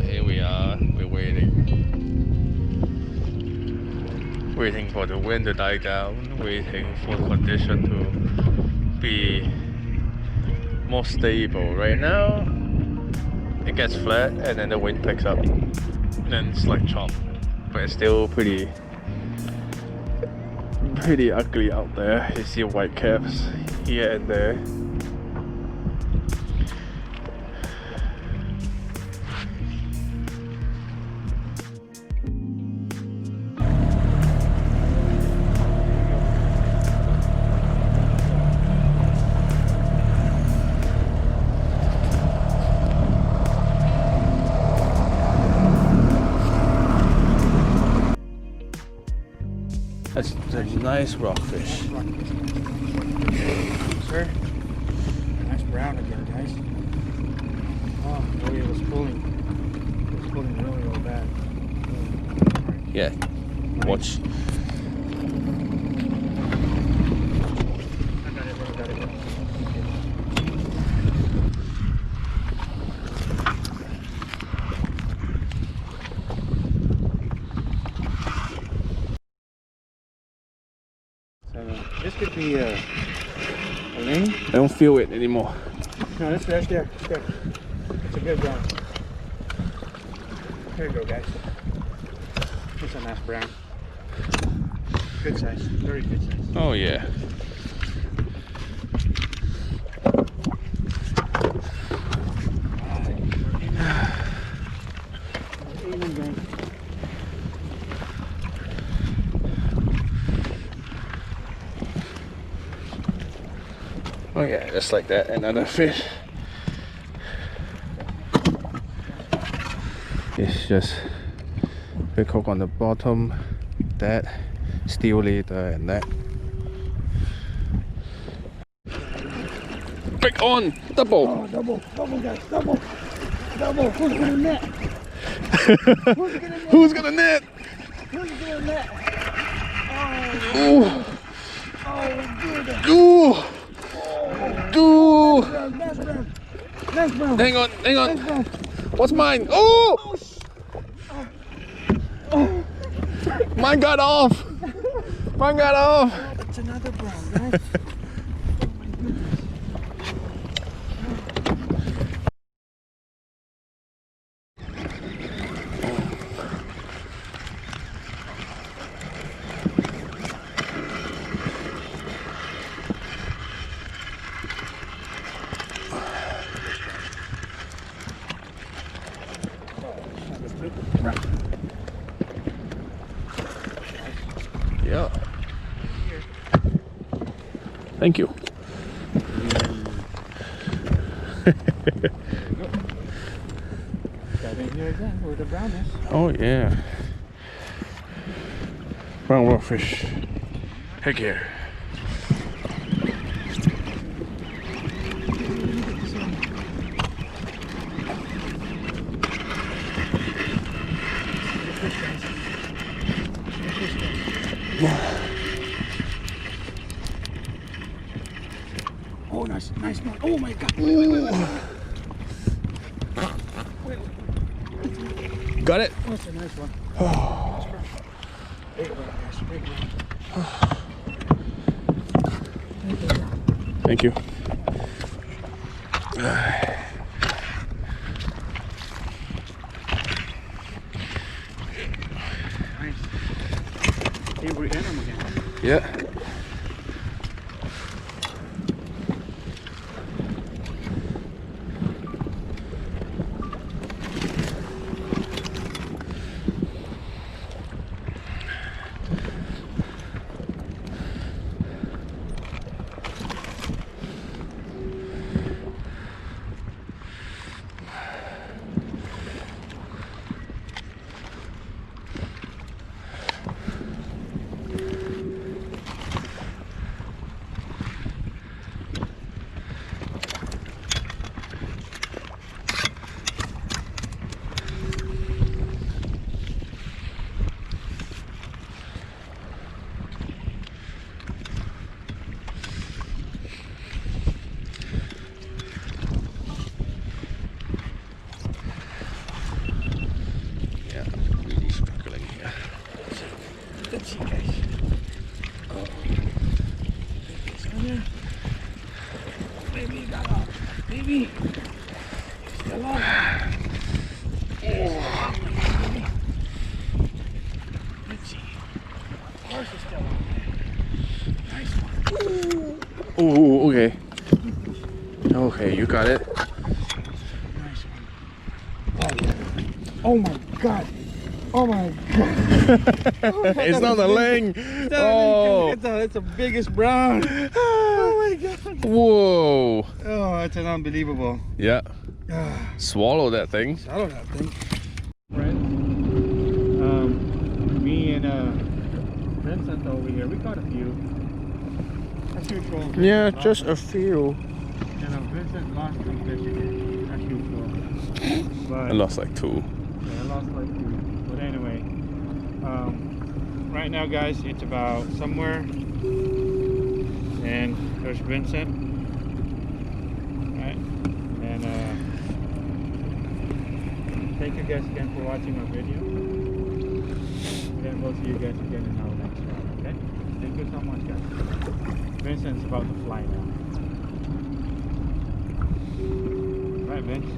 here we are, we're waiting for the wind to die down, waiting for the condition to be more stable. Right now it gets flat and then the wind picks up, then it's like chop, but it's still pretty ugly out there. You see white caps here and there. That's a nice rockfish. Sir, nice brown again, guys. Oh, boy, it was pulling. It was pulling really, really bad. Right. Yeah, Nice. watch. I got it, bro. I got it, bro. So, this could be a Ling. I don't feel it anymore. No, that's there. It's there. It's a good brown. Here you go, guys. It's a nice brown. Good size. Very good size. Oh yeah. Oh yeah, just like that, another fish. It's just big hook on the bottom, that, steel leader and that. Break on! Double! Oh, double guys, double! Who's gonna net? Who's gonna net? Who's gonna net? Ooh! Oh, Ooh! Ooh! Nice brown. Hang on! Nice brown. What's mine? Oh! Oh. Mine got off! Mine got off! It's another brown, guys. Yeah. Thank you. Got in here again where the brown is. Oh yeah. Brown rockfish. Heck yeah. Oh, nice one. Oh my God. Wait. Got it? That's a nice one. Big one, guys. Big one. Thank you. Nice. Here we get them again. Yeah. baby. Still on. Oh, baby. Let's see. Horse is still on. Nice one. Oh, okay. Okay, you got it. Nice one. Oh, yeah. Oh my God. Oh my God. It's not a Ling. Oh. It's the biggest brown. Oh my God. Whoa. Oh, that's an unbelievable. Yeah. Swallow that thing. Swallow that thing. Friends, me and Vincent over here, we caught a few. As usual. Yeah, just a few. You know, Vincent lost some fish again, as usual. But I lost like 2. yeah, I lost like 2. But anyway, right now, guys, it's about somewhere, and there's Vincent. Right, and thank you guys again for watching my video. And then we'll see you guys again in our next one. Okay? Thank you so much, guys. Vincent's about to fly now. Right, Vince?